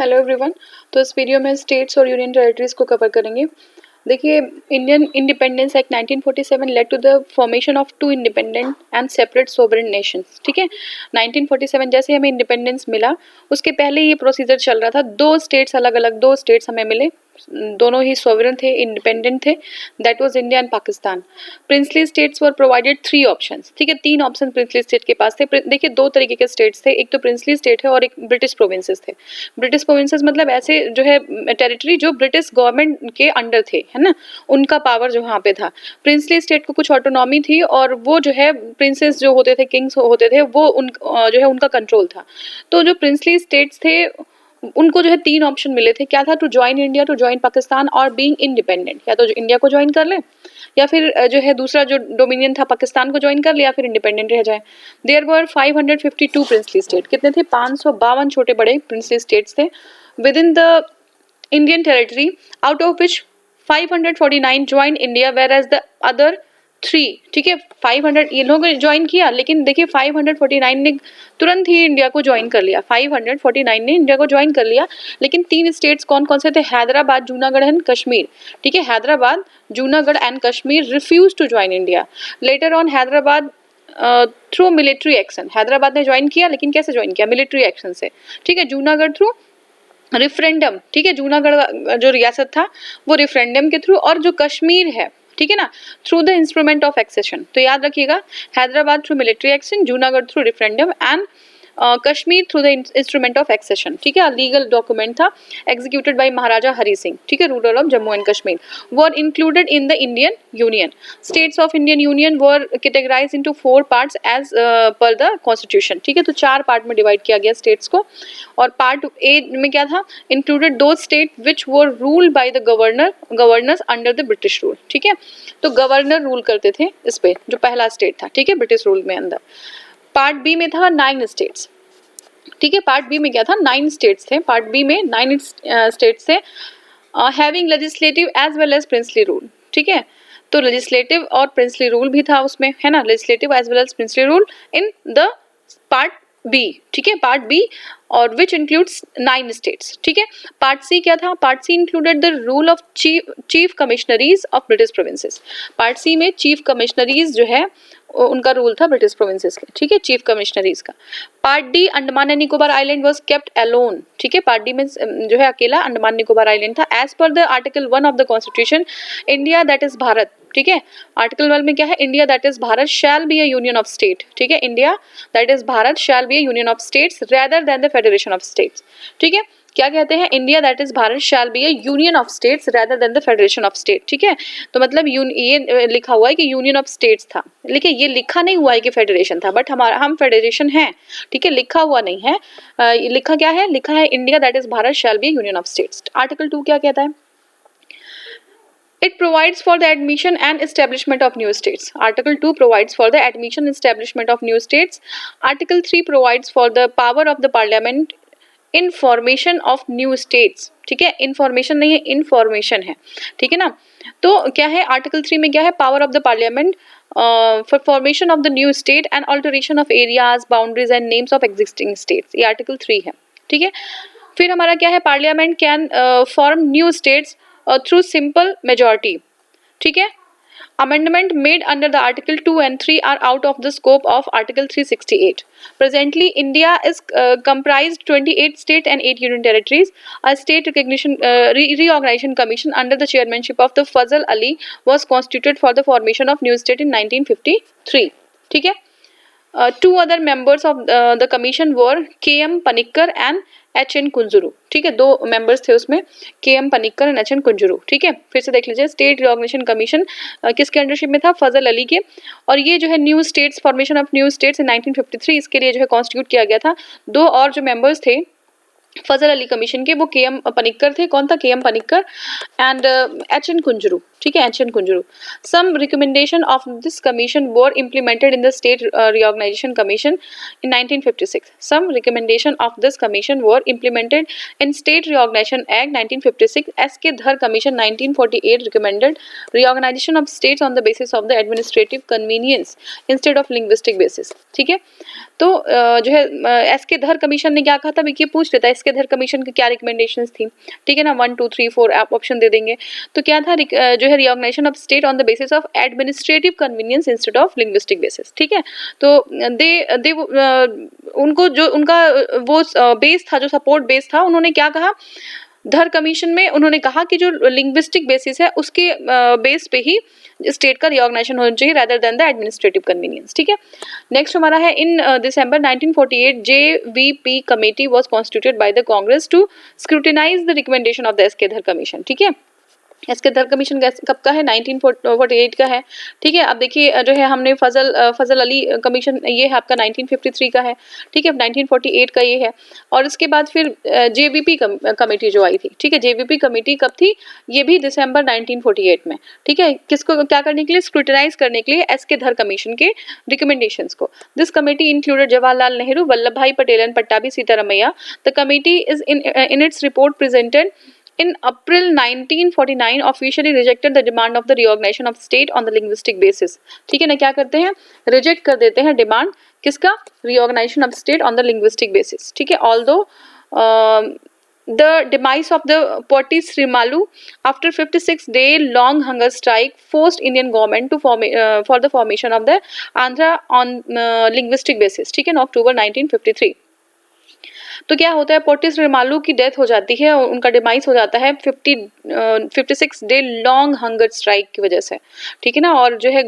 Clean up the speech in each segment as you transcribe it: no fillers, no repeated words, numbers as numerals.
Hello everyone. तो इस video में स्टेट्स और यूनियन टेरिटरीज को कवर करेंगे। देखिए, Indian independence act 1947 led to the formation of two independent and separate sovereign nations. ठीक है, 1947 जैसे हमें इंडिपेंडेंस मिला उसके पहले ये प्रोसीजर चल रहा था। दो स्टेट्स अलग अलग दो स्टेट्स हमें मिले, दोनों ही सोवरेन थे, इंडिपेंडेंट थे। That was India and Pakistan. Princely states were provided three options. ठीक है, तीन ऑप्शन प्रिंसली स्टेट के पास थे। देखिए, दो तरीके के स्टेट्स थे, एक तो प्रिंसली स्टेट है और एक ब्रिटिश प्रोविंसेस थे। ब्रिटिश प्रोविंसेस मतलब ऐसे जो है टेरिटरी जो ब्रिटिश गवर्नमेंट के अंडर थे, है ना, उनका पावर जो वहाँ पे था। प्रिंसली स्टेट को कुछ ऑटोनॉमी थी और वो जो है प्रिंसेस जो होते थे, किंग्स होते थे, वो जो है उनका कंट्रोल था। तो जो प्रिंसली स्टेट्स थे उनको जो है तीन ऑप्शन मिले थे। क्या था? To join India, to join Pakistan और बीइंग इंडिपेंडेंट। या तो जो इंडिया को ज्वाइन कर ले या फिर जो है दूसरा जो डोमिनियन था पाकिस्तान को ज्वाइन कर ले या फिर इंडिपेंडेंट रह जाए। There were 552 princely state. कितने थे? 552 छोटे बड़े प्रिंसली स्टेट्स थे with in the Indian territory, out of which 549 join India were as the other 3। ठीक है, 500 ये लोग ज्वाइन किया, लेकिन देखिए 549 ने तुरंत ही इंडिया को ज्वाइन कर लिया। 549 ने इंडिया को ज्वाइन कर लिया, लेकिन तीन स्टेट्स कौन कौन से थे? हैदराबाद, जूनागढ़ एंड कश्मीर। ठीक है, Hyderabad, Junagadh and Kashmir refuse to join India. Later on Hyderabad through military action, Hyderabad ने ज्वाइन किया, लेकिन कैसे ज्वाइन किया? मिलिट्री एक्शन से। ठीक है, जूनागढ़ थ्रू रिफरेंडम। ठीक है, जूनागढ़ जो रियासत था वो रिफरेंडम के थ्रू, और जो कश्मीर है, ठीक है ना, through the instrument of accession. तो याद रखिएगा, Hyderabad through military action, Junagadh through referendum and Kashmir through the instrument of accession. ठीक है, लीगल डॉक्यूमेंट था एग्जीक्यूटेड बाय महाराजा हरि सिंह। ठीक है, ruler of Jammu and Kashmir. Were included in the Indian union. States of Indian union were categorized into 4 parts as per the constitution. ठीक है, तो 4 part में divide किया गया स्टेट्स को। और पार्ट ए में क्या था? इंक्लूडेड दो state which were ruled by the governors under the British rule. ठीक है, तो गवर्नर रूल करते थे इस पे, जो पहला स्टेट था। ठीक है, ब्रिटिश रूल में अंदर। पार्ट बी में था 9 स्टेट्स। ठीक है, पार्ट बी में क्या था? 9 स्टेट्स थे। पार्ट बी में 9 स्टेट्स थे having legislative as well as princely rule. ठीक है, तो लेजिस्लेटिव और प्रिंसली रूल भी था उसमें, है ना, legislative as well as princely rule in the part B. ठीक है, पार्ट बी, और विच इंक्लूड्स 9 स्टेट्स। ठीक है, पार्ट सी क्या था? Part C included the rule of chief commissionaries of British provinces. Part C में चीफ कमिश्नरीज जो है उनका रूल था ब्रिटिश प्रोविंसेस के। ठीक है, चीफ कमिश्नरीज का। Part D, Andaman and Nicobar island was kept alone. ठीक है, पार्ट डी में जो है अकेला अंडमान निकोबार आइलैंड था। As per the article 1 of the constitution, India that is Bharat. ठीक है, आर्टिकल 1 में क्या है? India that is Bharat shall be a union of state. ठीक है, India that is Bharat shall be a union of states rather than the federation of states. ठीक है, क्या कहते हैं? India that is Bharat shall be a union of states rather than the federation of state. ठीक है, तो मतलब ये लिखा हुआ है कि यूनियन ऑफ स्टेट्स था, लेकिन ये लिखा नहीं हुआ है कि फेडरेशन था, बट हम फेडरेशन हैं। ठीक है, लिखा हुआ नहीं है। लिखा क्या है? लिखा है India that is Bharat shall be a union of states. Article 2 क्या कहता है? It provides for the admission and establishment of new states. Article 2 provides for the admission and establishment of new states. Article 3 provides for the power of the parliament in formation of new states. ठीक है, information नहीं है, information है। ठीक है ना, तो क्या है आर्टिकल 3 में? क्या है? Power of the parliament for formation of the new state and alteration of areas, boundaries and names of existing states. ये आर्टिकल 3 है। ठीक है, फिर हमारा क्या है? Parliament can form new states through simple majority. ठीक है, amendment made under the article 2 and 3 are out of the scope of article 368. Presently India is comprised 28 state and 8 union territories. A state recognition reorganization commission under the chairmanship of the Fazal Ali was constituted for the formation of new state in 1953. ठीक है, 2 other members of the commission were K.M. Panikkar and H.N. Kunzru. ठीक है, 2 members थे उसमें, K.M. Panikkar and H.N. Kunzru. ठीक है, फिर से देख लीजिए, स्टेट रिऑर्गेनाइजेशन कमीशन किसके अंडरशिप में था? फजल अली के। और ये जो है new states, formation of new states in 1953, इसके लिए जो है कॉन्स्टिट्यूट किया गया था। 2 और जो मेंबर्स थे फजल अली कमीशन के, वो K.M. पनिक्कर थे। कौन था? K.M. Panikkar and H.N. Kunzru. ठीक है, ancient Kunzru. Some recommendation of this commission were implemented in the state reorganisation commission in 1956. Some recommendation of this commission were implemented in State Reorganization Act 1956. S.K. Dhar Commission 1948 recommended reorganization of states on the basis of the administrative convenience instead of linguistic basis. ठीक है, तो जो है S K Dhar commission ने क्या कहा था, ये पूछ लेता है एस के धर कमीशन की क्या रिकमेंडेशंस थी. ठीक है ना, 1 2 3 4 आप ऑप्शन दे देंगे. तो क्या था, जो है reorganisation of state on the basis of administrative convenience instead of linguistic basis. ठीक है, तो दे उनको जो उनका वो बेस था, जो सपोर्ट बेस था, उन्होंने क्या कहा धर कमीशन में, उन्होंने कहा कि जो लिंग्विस्टिक बेसिस है उसके बेस पे ही स्टेट का रिऑर्गेनाइजेशन होना चाहिए rather than the administrative convenience. ठीक है, नेक्स्ट हमारा है in December 1948 JVP committee was constituted by the Congress to scrutinise the recommendation of the S K Dhar commission. ठीक है, एसके धर कमीशन कब का है, 1948 का है. ठीक है, अब देखिए जो है हमने फजल अली कमीशन, ये है आपका 1953 का है. ठीक है, 1948 का ये है. और इसके बाद फिर जेवीपी कमेटी जो आई थी. ठीक है, जेवीपी कमेटी कब थी, ये भी दिसंबर 1948 में. ठीक है, किसको क्या करने के लिए, स्क्रूटिनाइज करने के लिए एसके धर कमीशन के रिकमेंडेशंस को. This committee included Jawaharlal Nehru, Vallabh Bhai Patel and Pattabhi Sitaramayya. The committee is in its report presented in April 1949 officially rejected the demand of the reorganization of state on the linguistic basis. ठीक है ना, क्या करते हैं, रिजेक्ट कर देते हैं डिमांड किसका, reorganization of state on the linguistic basis. ठीक है, although the demise of the Potty Srimalu after 56-day long hunger strike forced Indian government to for the formation of the Andhra on linguistic basis. ठीक है ना, October 1953. तो क्या होता है, पोटी श्रीमालू की डेथ हो जाती है, उनका डिमाइस हो जाता है 56 डे लॉन्ग हंगर स्ट्राइक की वजह से. ठीक है ना, और जो है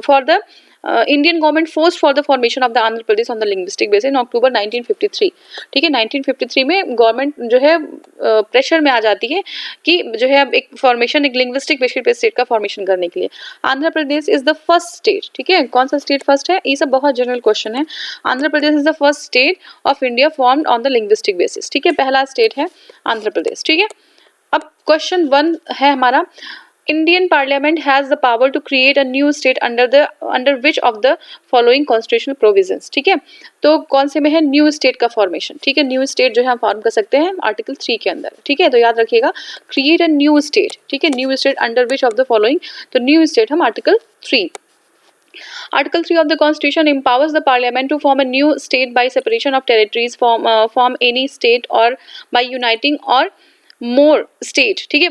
for the Indian government force for the formation of the Andhra Pradesh on the linguistic basis in October 1953. ठीक है, 1953 में गवर्नमेंट जो है प्रेशर में आ जाती है कि जो है अब एक फॉर्मेशन, एक लिंग्विस्टिक बेसिस पे स्टेट का फॉर्मेशन करने के लिए. Andhra Pradesh is the first state. ठीक है, कौन सा स्टेट फर्स्ट है, ये सब बहुत जनरल क्वेश्चन है. Andhra Pradesh is the first state of India formed on the linguistic basis. ठीक है, पहला स्टेट है आंध्र प्रदेश. ठीक है, अब क्वेश्चन 1 है हमारा, Indian Parliament has the power to create a new state under which of the following constitutional provisions. ठीक है, तो कौन से में है न्यू स्टेट का फॉर्मेशन. ठीक है, न्यू स्टेट जो है हम फॉर्म कर सकते हैं आर्टिकल 3 के अंदर. ठीक है, तो याद रखिएगा, क्रिएट अ न्यू स्टेट. ठीक है, new state under which of the following, तो न्यू स्टेट हम article 3. Article 3 of the Constitution empowers the Parliament to form a new state by separation of territories, form any state or by uniting or more state. ठीक है,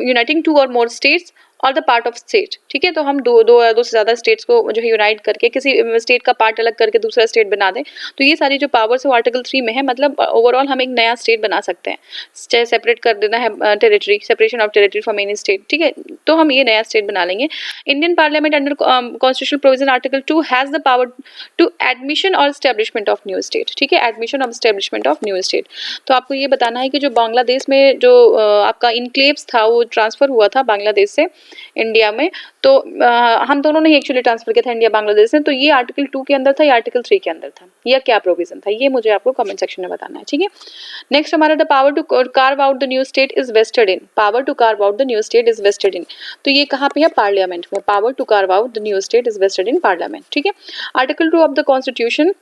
uniting 2 और more states और the part of state. ठीक है, तो हम दो से ज़्यादा स्टेट्स को जो है यूनाइट करके किसी स्टेट का पार्ट अलग करके दूसरा स्टेट बना दें. तो ये सारी जो पावर्स है वो आर्टिकल 3 में है. मतलब ओवरऑल हम एक नया स्टेट बना सकते हैं, चाहे सेपरेट कर देना है territory, separation of territory from any state. ठीक है, तो हम ये नया स्टेट बना लेंगे. Indian parliament under constitutional provision article 2 has the power to admission और एस्टेब्लिशमेंट ऑफ न्यू स्टेट. ठीक है, एडमिशन और एस्टेब्लिशमेंट ऑफ न्यू स्टेट. तो आपको ये बताना है कि जो बांग्लादेश में जो आपका इनक्लेव्स था वो ट्रांसफ़र हुआ था बांग्लादेश से इंडिया में, तो हम दोनों ने एक्चुअली ट्रांसफर किया था इंडिया बांग्लादेश से. तो ये आर्टिकल 2 के अंदर था या आर्टिकल 3 के अंदर था, या क्या प्रोविजन था, ये मुझे आपको कमेंट सेक्शन में बताना है. ठीक है, नेक्स्ट हमारा the power to carve out the new state is vested in. Power to carve out the new state is vested in, तो ये कहाँ पे है, पार्लियामेंट में. Power to carve out the new state is vested in parliament. ठीक है, article 2 of the constitution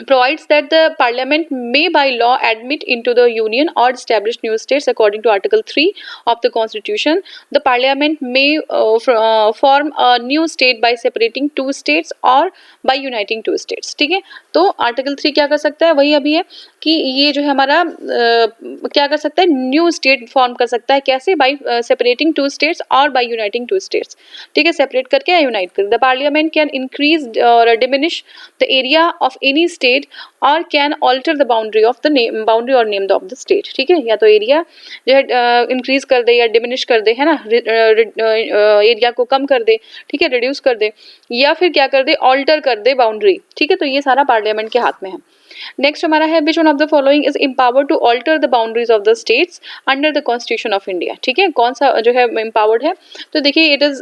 provides that the parliament may by law admit into the union or establish new states according to article 3 of the constitution. The parliament may form a new state by separating 2 states or by uniting 2 states. ठीक है, तो article 3 क्या कर सकता है, वही अभी है कि ये जो है हमारा क्या कर सकता है, न्यू स्टेट फॉर्म कर सकता है. कैसे, बाय सेपरेटिंग 2 स्टेट्स और बाय यूनाइटिंग 2 स्टेट्स. ठीक है, सेपरेट करके या यूनाइट कर. The parliament can increase or diminish the area of any state or can alter the boundary of the boundary or name of the state. ठीक है, या तो एरिया जो है इंक्रीज कर दे या डिमिनिश कर दे, है ना, एरिया को कम कर दे. ठीक है, रिड्यूस कर दे, या फिर क्या कर दे, ऑल्टर कर दे बाउंड्री. ठीक है, तो ये सारा पार्लियामेंट के हाथ में है. नेक्स्ट हमारा है which one of the following is empowered to alter the boundaries of the states under the constitution of India. ठीक है, कौन सा जो है एम्पावर्ड है, तो देखिए इट इज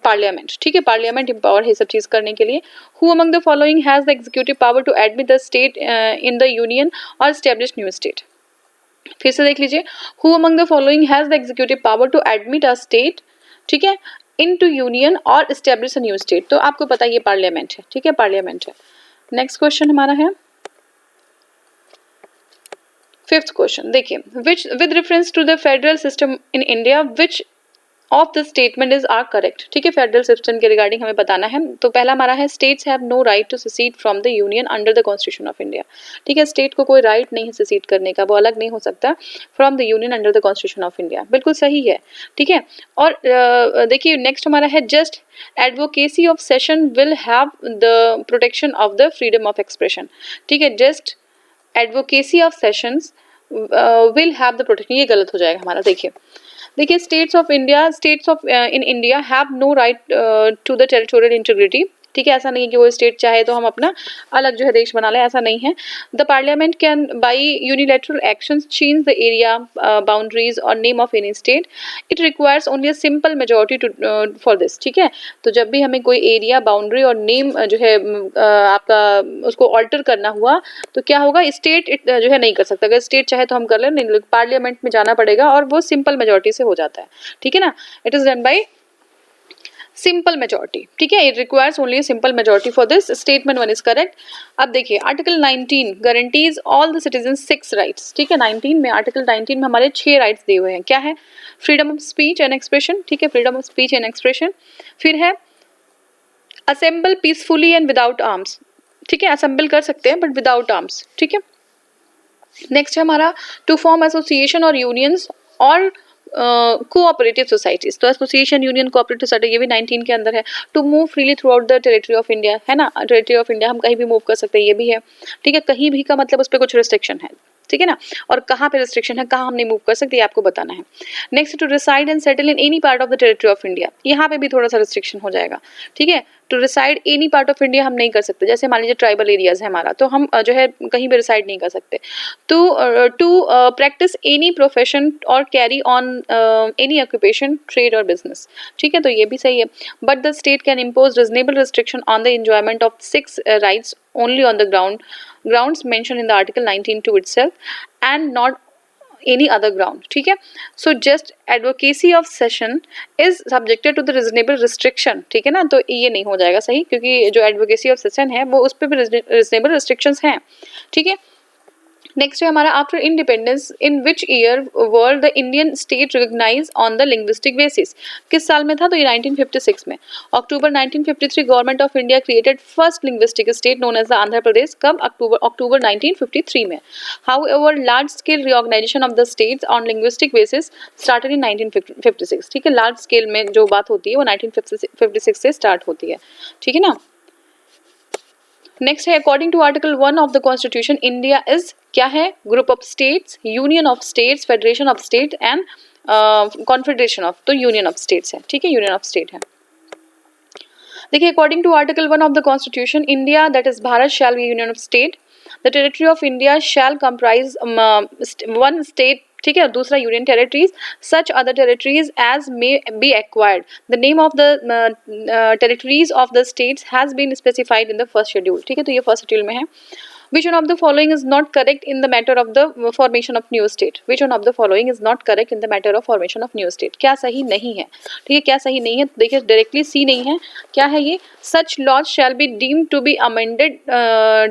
पार्लियामेंट. ठीक है, पार्लियामेंट एम्पावर्ड है सब चीज़ करने के लिए. Who among the following has the executive power to admit the state in the union और एस्टेब्लिश न्यू स्टेट. फिर से देख लीजिए, who among the following has the executive power to admit a state ठीक है, इनटू यूनियन और establish a new state. तो आपको पता है ये पार्लियामेंट है, ठीक है, पार्लियामेंट है। नेक्स्ट क्वेश्चन हमारा है फिफ्थ क्वेश्चन, देखिए which with reference to the federal system in India which of the statement is are correct. ठीक है, फेडरल सिस्टम के रिगार्डिंग हमें बताना है। तो पहला हमारा है states have no right to secede from the union under the constitution of India. ठीक है, स्टेट को कोई राइट नहीं है सेसीड करने का, वो अलग नहीं हो सकता from the union under the constitution of India. बिल्कुल सही है, ठीक है। और देखिए नेक्स्ट हमारा है just advocacy of secession will have the protection of the freedom of expression. ठीक है, just advocacy of secessions will have the protection, ये गलत हो जाएगा हमारा। देखिए states of in India have no right to the territorial integrity. ठीक है, ऐसा नहीं है कि वो स्टेट चाहे तो हम अपना अलग जो है देश बना लें, ऐसा नहीं है। The parliament can by unilateral actions change the area boundaries और name of any state. It requires only a simple majority to for this. ठीक है, तो जब भी हमें कोई एरिया बाउंड्री और नेम जो है आपका उसको ऑल्टर करना हुआ तो क्या होगा, स्टेट जो है नहीं कर सकता। अगर स्टेट चाहे तो हम कर लें, नहीं, पार्लियामेंट में जाना पड़ेगा और वो सिंपल मेजोरिटी से हो जाता है। ठीक है ना, it is done by simple majority. ठीक है, it requires only simple majority for this. Statement 1 is correct. अब देखिए article 19 guarantees all the citizen 6 rights. ठीक है, 19 में आर्टिकल 19 में हमारे 6 राइट्स दिए हुए हैं। क्या है, freedom of speech and expression. ठीक है, freedom of speech and expression. फिर है assemble peacefully and without arms. ठीक है, असेंबल कर सकते हैं बट विदाउट आर्म्स। ठीक है, नेक्स्ट है हमारा टू फॉर्म एसोसिएशन और यूनियंस और कोऑपरेटिव सोसाइटीज। तो एसोसिएशन, यूनियन, कोऑपरेटिव सोसाइटी ये भी 19 के अंदर है। To move freely throughout the territory of India, है ना, टेरिटरी ऑफ इंडिया हम कहीं भी मूव कर सकते हैं, ये भी है। ठीक है, कहीं भी का मतलब उस पर कुछ रिस्ट्रिक्शन है। ठीक है ना, और कहाँ पे रिस्ट्रिक्शन है, कहाँ हम नहीं मूव कर सकते, ये आपको बताना है। Next to reside and settle in any part of the territory of India, यहाँ पे भी थोड़ा सा रिस्ट्रिक्शन हो जाएगा। ठीक है, to reside any part of India हम नहीं कर सकते, जैसे मान लीजिए ट्राइबल एरियाज है हमारा, तो हम जो है कहीं भी रिसाइड नहीं कर सकते। टू प्रैक्टिस एनी प्रोफेशन और carry on any occupation, trade और बिजनेस। ठीक है, तो ये भी सही है। But the state can impose reasonable restriction on the enjoyment of 6 rights only on the grounds mentioned in the article 19(2) itself and not any other ground. ठीक है, so just advocacy of session is subjected to the reasonable restriction. ठीक है ना, तो ये नहीं हो जाएगा सही, क्योंकि जो advocacy of session है वो उस पर भी reasonable restrictions हैं। ठीक है, नेक्स्ट है हमारा after independence in which year world the Indian state recognise on the linguistic basis. किस साल में था, तो ये 1956 में। October 1953 government of India created first linguistic state known as the Andhra Pradesh. कब, अक्टूबर 1953 में। However large scale reorganisation of the states on linguistic basis started in 1956। ठीक है, लार्ज स्केल में जो बात होती है वो 1956 से स्टार्ट होती है। ठीक है ना, नेक्स्ट है according to article 1 of the constitution India is, क्या है, group of states, union of states, federation of state and confederation of, तो यूनियन ऑफ स्टेट्स है। ठीक है, यूनियन ऑफ स्टेट है। देखिए according to article 1 of the constitution India that is Bharat shall be union of state. The territory of India shall comprise 1 state. ठीक है, दूसरा union territories, such other territories as may be acquired. The name of the territories of the states has been specified in the first schedule. ठीक है, तो ये first schedule में है। Which one of the following is not correct in the matter of the formation of new state? Which one of the following is not correct in the matter of formation of new state? क्या सही नहीं है, ठीक है, क्या सही नहीं है, देखिए डायरेक्टली सी नहीं है, क्या है ये, such laws shall be deemed to be amended,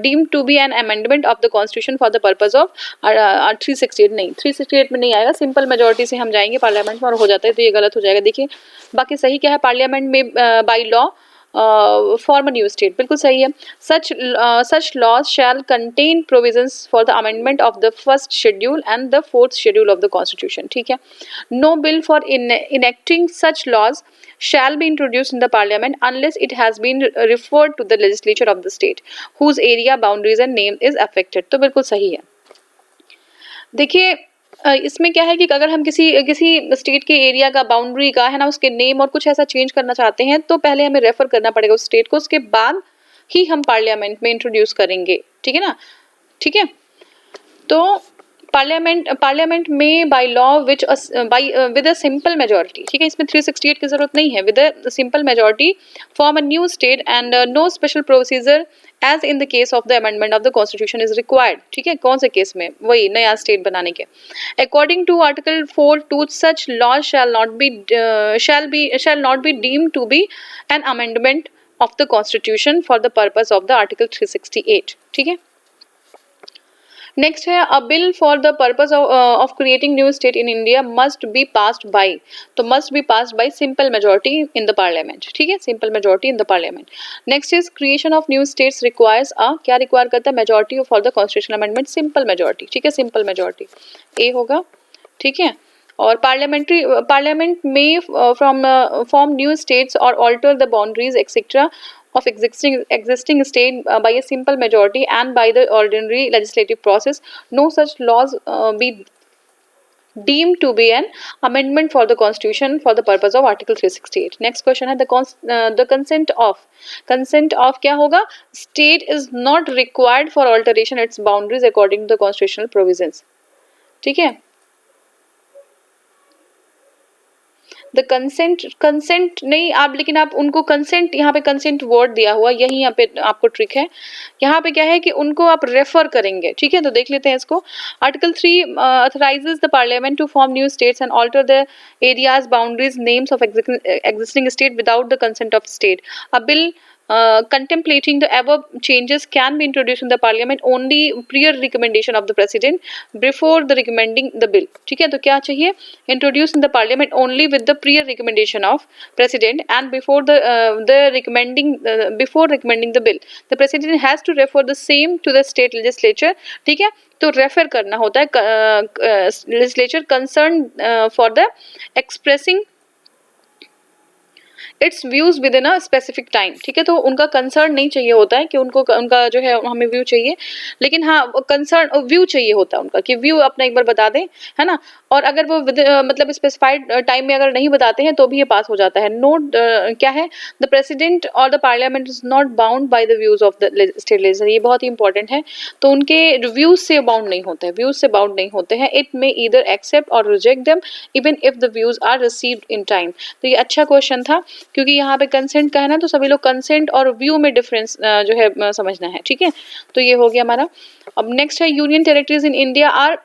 deemed to be an amendment of the constitution for the purpose of 368। नहीं, 368 में नहीं आएगा, सिंपल मेजोरिटी से हम जाएंगे पार्लियामेंट में और हो जाता है, तो ये गलत हो जाएगा। देखिए बाकी सही क्या है, पार्लियामेंट में by law form new state, बिल्कुल सही है। such laws shall contain provisions for the amendment of the first schedule and the fourth schedule of the constitution। ठीक है, no bill for enacting such laws shall be introduced in the parliament unless it has been referred to the legislature of the state whose area boundaries and name is affected। तो बिल्कुल सही है। देखिए इसमें क्या है कि अगर हम किसी स्टेट के एरिया का, बाउंड्री का, है ना, उसके नेम और कुछ ऐसा चेंज करना चाहते हैं तो पहले हमें रेफर करना पड़ेगा उस स्टेट को, उसके बाद ही हम पार्लियामेंट में इंट्रोड्यूस करेंगे। ठीक है ना, ठीक है, तो पार्लियामेंट में by law which with a simple majority, ठीक है, इसमें 368 की जरूरत नहीं है, with a simple majority form a new state and no special procedure as in the case of the amendment of the constitution is required, ठीक है, कौन से केस में, वही नया स्टेट बनाने के। According to article 4(2) such law shall not be deemed to be an amendment of the constitution for the purpose of the article 368, ठीक है। नेक्स्ट है a bill for the purpose of creating new state in India must be passed by, तो must be passed by simple majority in the parliament, ठीक है, simple majority in the parliament. Next is creation of new states requires a, क्या require करता है, majority for the constitutional amendment, simple majority, ठीक है, simple majority ए होगा, ठीक है। और पार्लियामेंट में फॉर्म न्यू स्टेट्स और alter the boundaries etcetera of existing state by a simple majority and by the ordinary legislative process. No such laws be deemed to be an amendment for the constitution for the purpose of article 368. Next question है the consent of क्या होगा, state is not required for alteration its boundaries according to the constitutional provisions, ठीक है। The consent नहीं आप, लेकिन आप उनको कंसेंट, यहाँ पे कंसेंट वर्ड दिया हुआ, यही यहाँ पे आपको ट्रिक है। यहाँ पे क्या है कि उनको आप रेफर करेंगे, ठीक है, तो देख लेते हैं इसको। Article 3 authorises the parliament to form new states and alter the areas boundaries names of existing state without the consent of state. A bill contemplating the above changes can be introduced in the parliament only prior recommendation of the president before the recommending the bill, ठीक है। तो क्या चाहिए, introduced in the parliament only with the prior recommendation of president and before recommending the bill the president has to refer the same to the state legislature, ठीक है। तो refer करना होता है legislature concerned for the expressing it's views with in a specific time, ठीक है। तो उनका कंसर्न नहीं चाहिए होता है कि उनको उनका जो है हमें व्यू चाहिए, लेकिन हाँ कंसर्न व्यू चाहिए होता है उनका कि व्यू अपना एक बार बता दें, है ना। और अगर वो मतलब स्पेसिफाइड टाइम में अगर नहीं बताते हैं तो भी ये पास हो जाता है। नोट क्या है, द प्रेसिडेंट और the parliament is not bound by the views of the state legislature, ये बहुत ही इंपॉर्टेंट है। तो उनके व्यूज से बाउंड नहीं होते हैं, व्यूज से बाउंड नहीं होते हैं। It may either accept or reject them even if the views are received in time. तो ये अच्छा क्वेश्चन था, क्योंकि यहाँ पे कंसेंट का है ना, तो सभी लोग कंसेंट और व्यू में डिफरेंस जो है समझना है, ठीक है। तो ये हो गया हमारा। अब नेक्स्ट है union territories in India are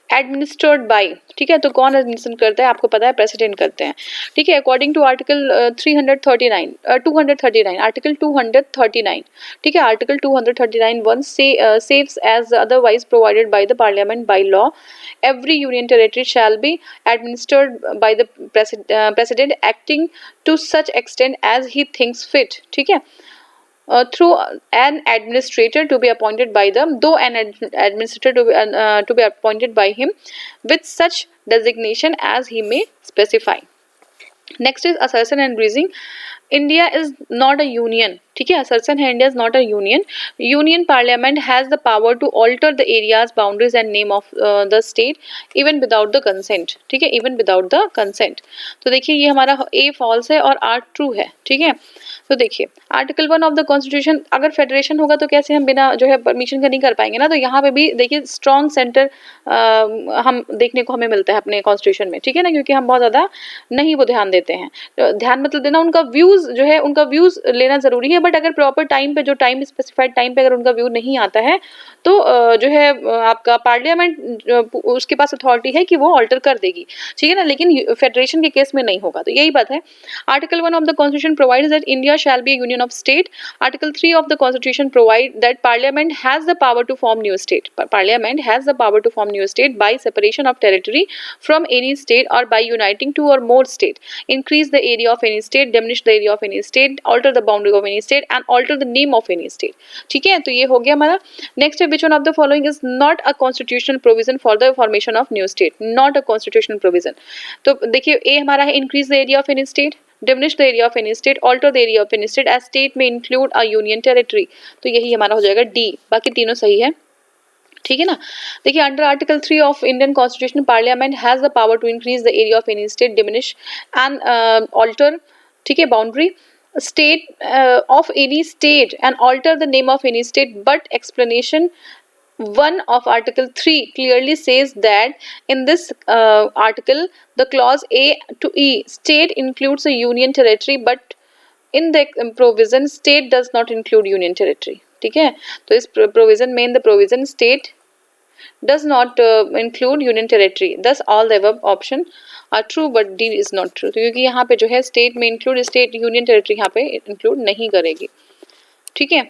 administered by, ठीक है। तो कौन एडमिनिस्ट्रेट करता है, आपको पता है, प्रेसिडेंट करते हैं, ठीक है। अकॉर्डिंग टू आर्टिकल 239 आर्टिकल 239, ठीक है। Article 239(1) saves as otherwise provided by the parliament by law every union territory shall be administered by the president acting to such extent as he thinks fit, ठीक है। Through an administrator to be appointed by them, though an administrator to be appointed by him with such designation as he may specify. Next is assertion and breaching. India is not a union, ठीक है। assertion है India is not a union. Union Parliament has the power to alter the areas, boundaries and name of the state even without the consent, ठीक है, even without the consent. तो देखिए ये हमारा A false है और R true है, ठीक है। तो देखिए आर्टिकल 1 ऑफ द कॉन्स्टिट्यूशन, अगर फेडरेशन होगा तो कैसे हम बिना जो है परमिशन का नहीं कर पाएंगे ना। तो यहाँ पे भी देखिए स्ट्रॉन्ग सेंटर हम देखने को हमें मिलता है अपने कॉन्स्टिट्यूशन में, ठीक है ना, क्योंकि हम बहुत ज़्यादा नहीं वो ध्यान देते हैं। ध्यान मतलब देना, उनका व्यूज़ जो है उनका व्यूज़ लेना ज़रूरी है, बट अगर प्रॉपर टाइम पे, जो टाइम स्पेसिफाइड टाइम पे अगर उनका व्यू नहीं आता है तो जो है आपका पार्लियामेंट उसके पास अथॉरिटी है कि वो ऑल्टर कर देगी, ठीक है ना। लेकिन फेडरेशन के केस में नहीं होगा, तो यही बात है। Article 1 of the constitution provides that India shall be a union of state. Article 3 of the constitution provide that parliament has the power to form new state. Parliament has the power to form new state by separation of territory from any state or by uniting two or more state, increase the area of any state, diminish the area of any state, alter the boundary of any state and alter the name of any state, ठीक है। तो ये हो गया हमारा। Next है which one of the following is not a constitutional provision for the formation of new state, not a constitutional provision। तो देखिए A हमारा है increase the area of any state, diminish the area of any state, alter the area of any state, as state may include a union territory। तो यही हमारा हो जाएगा D, बाकी तीनों सही है, ठीक है ना। देखिए under article 3 of Indian constitution parliament has the power to increase the area of any state, diminish and alter, ठीक है, boundary state of any state and alter the name of any state, but explanation 1 of Article 3 clearly says that in this article the clause A to E state includes a union territory, but in the provision state does not include union territory. ठीक है, तो इस provision में in the provision state does not include union territory, thus all the above option are true but D is not true. तो क्योंकि यहाँ पे जो है state में include state union territory यहाँ पे include नहीं करेगी. ठीक है,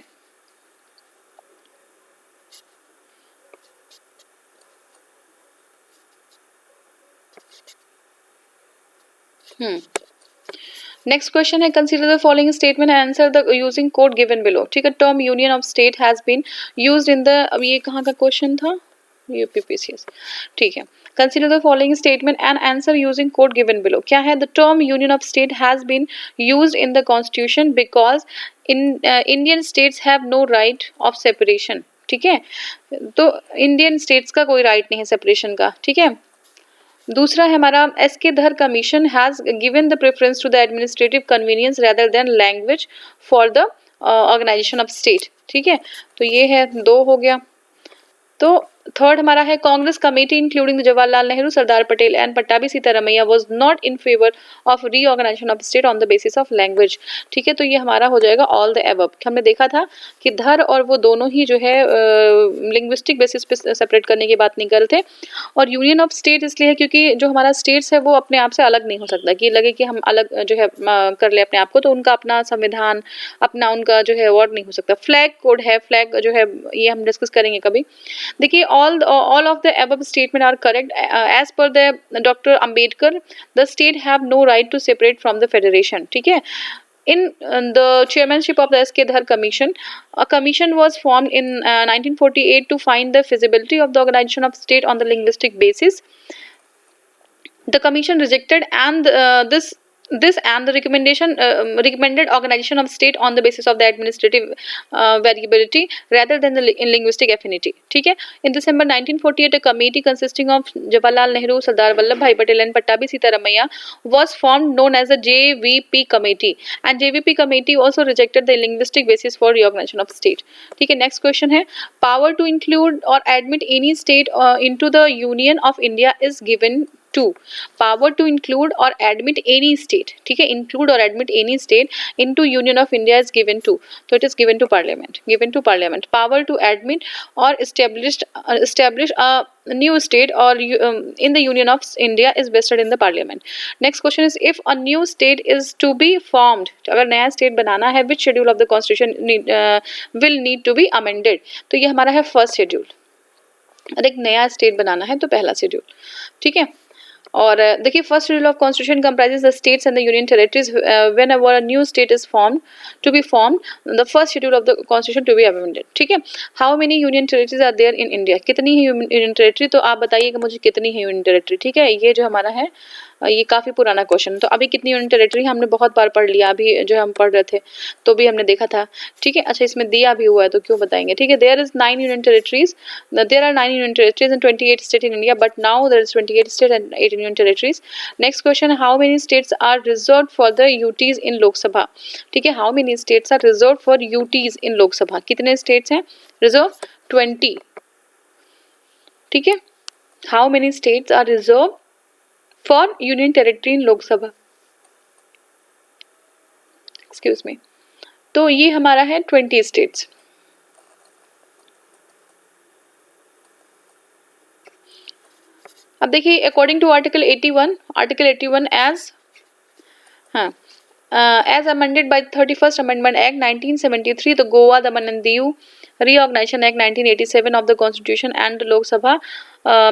नेक्स्ट क्वेश्चन है consider the following statement and answer the using code given below. ठीक है, term union of state has been used in the, अब ये कहाँ का क्वेश्चन था, यूपीपीसीएस. ठीक है, consider the following statement and answer using code given below. क्या है, the term union of state has been used in the constitution because Indian states have no right of separation. ठीक है, तो Indian states का कोई right नहीं है separation का. ठीक है, दूसरा है हमारा S K Dhar commission has given the preference to the administrative convenience rather than language for the organisation of state. ठीक है, तो ये है 2 हो गया. तो थर्ड हमारा है Congress committee including Jawaharlal Nehru, Sardar Patel and Pattabhi Sitaramayya was not in favour of reorganisation of state on the basis of language. ठीक है, तो ये हमारा हो जाएगा ऑल द एबव. हमने देखा था कि धर और वो दोनों ही जो है लिंग्विस्टिक बेसिस पे सेपरेट करने की बात नहीं कर रहे थे. और यूनियन ऑफ स्टेट इसलिए है क्योंकि जो हमारा स्टेट्स है वो अपने आप से अलग नहीं हो सकता, कि लगे कि हम अलग जो है कर ले अपने आप को, तो उनका अपना संविधान, अपना उनका जो है वर्ड नहीं हो सकता. फ्लैग कोड है, फ्लैग जो है ये हम डिस्कस करेंगे कभी. देखिए all of the above statement are correct. As per the Dr. Ambedkar, the state have no right to separate from the federation. ठीक है, in the chairmanship of the S.K. Dhar Commission, a commission was formed in 1948 to find the feasibility of the organization of state on the linguistic basis. The commission rejected and this and the recommended organization of state on the basis of the administrative variability rather than the linguistic affinity. ठीक है, in December 1948 a committee consisting of Jawaharlal Nehru, Sardar Vallabhbhai Patel and Pattabhi Sitaramaiah was formed known as the JVP committee, and JVP committee also rejected the linguistic basis for reorganization of state. ठीक है, next question है power to include or admit any state into the Union of India is given to. Power to include or admit any state. ठीक है, include or admit any state into Union of India is given to. So it is given to Parliament. Given to Parliament. Power to admit or establish a new state or in the Union of India is vested in the Parliament. Next question is if a new state is to be formed. अगर नया state बनाना है, which schedule of the Constitution will need to be amended. तो ये हमारा है first schedule. अगर एक नया state बनाना है तो पहला schedule. ठीक है, और देखिए first schedule of constitution comprises the states and the union territories whenever a new state is formed to be formed the first schedule of the constitution to be amended. ठीक है, how many union territories are there in India, कितनी है union territory, तो आप बताइएगा मुझे कितनी है यूनियन टेरिटरी. ठीक है, ये जो हमारा है ये काफ़ी पुराना क्वेश्चन. तो अभी कितनी यूनियन टेरिटरी हमने बहुत बार पढ़ लिया, अभी जो हम पढ़ रहे थे तो भी हमने देखा था. ठीक है, अच्छा इसमें दिया भी हुआ है तो क्यों बताएंगे. ठीक है, there is 9 union territories, there are 9 union territories and 28 state in India, but now there is 28 state and 8 union territories. Next question है how many states are reserve for the UTs in Lok Sabha. ठीक है, how many states are reserve for UTs in Lok Sabha, कितने states हैं reserve, 20. ठीक है, how many states are reserve for union territory in Lok Sabha, excuse me, तो ये हमारा है 20 स्टेट्स. अब देखिए according to article 81 as as amended by the 31st Amendment Act 1973, the Goa, Daman and Diu Reorganization Act 1987 of the Constitution and the Lok Sabha,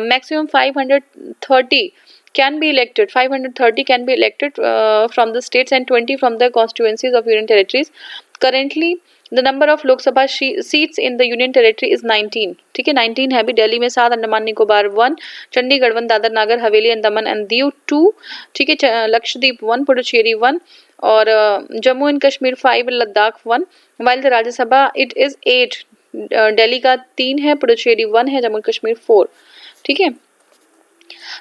maximum 530 can be elected. 530 can be elected from the states and 20 from the constituencies of union territories. Currently, the number of Lok Sabha seats in the union territory is 19. ठीक है, 19 है अभी. दिल्ली में 7, अंडमान निकोबार 1, चंडीगढ़ 1, दादर नागर Haveli and Daman and Diu 2. ठीक है, लक्षद्वीप 1, पुडुचेरी 1 और Jammu and Kashmir 5, Ladakh 1. While the Rajya Sabha it is 8. Delhi का 3 है, पुडुचेरी 1 है, जम्मू कश्मीर 4. ठीक है,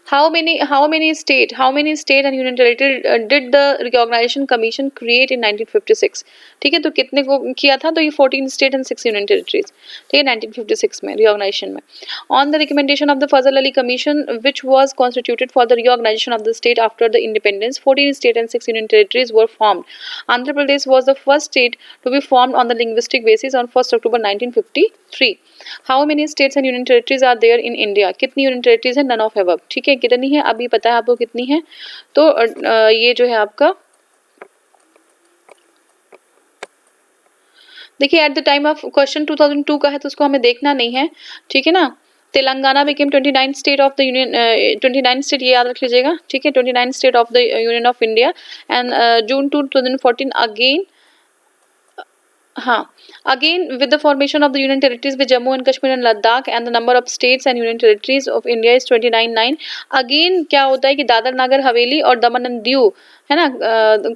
How many state and union territory did the Reorganization Commission create in 1956? ठीक है, तो कितने को किया था? तो ये 14 स्टेट एंड 6 यूनियन टेरिटरीज, ठीक है, 1956 में रिऑर्गेनाइजेशन में. On the recommendation of the Fazal Ali commission which was constituted for the reorganisation of the state after the independence, 14 state and 6 union territories were formed. Andhra Pradesh was the first state to be formed on the linguistic basis on 1st October 1953. How many states and union territories are there in India? कितनी union territories है? None of above. ठीक है, कितनी है अभी पता है आपको कितनी है. तो ये जो है आपका, देखिए at the time of question 2002 का है तो उसको हमें देखना नहीं है, ठीक है ना. Telangana became 29 state of the union, 29 state, ये याद रख लीजिएगा, ठीक है, 29 state of the union of India. And June 2014 again, हाँ, again with the formation of the union territories with Jammu and Kashmir and Ladakh, and the number of states and union territories of India is 29. Again क्या होता है कि दादर नागर हवेली और दमन and Diu है ना,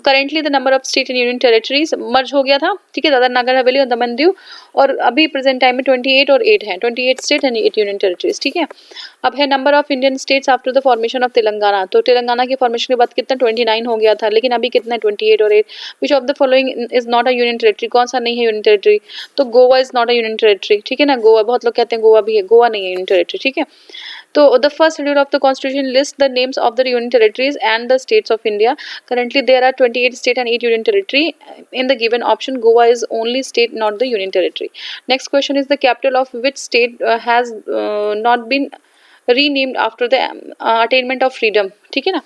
currently the number of state and union territories merge हो गया था, ठीक है, दादर नागर हवेली और दमन दीव, और अभी प्रेजेंट टाइम में 28 और 8 है, 28 स्टेट एंड 8 यूनियन टेरिटरीज, ठीक है. अब है number of Indian states after the formation of Telangana, तो तेलंगाना के फॉर्मेशन के बाद कितना 29 हो गया था, लेकिन अभी कितना 28 और 8. विच of the following is not a union territory, कौन सा नहीं है यूनियन टेरिटरी? तो Goa is not a union territory, ठीक है ना, गोवा, बहुत लोग कहते हैं गोवा भी है, गोवा नहीं है यूनियन टेरिटरी, ठीक है. तो the first schedule of the constitution list the names of the union territories and the states of India. Currently there are 28 state and 8 union territory. In the given option, Goa is only state, not the union territory. Next question is the capital of which state has not been renamed after the attainment of freedom. ठीक है ना,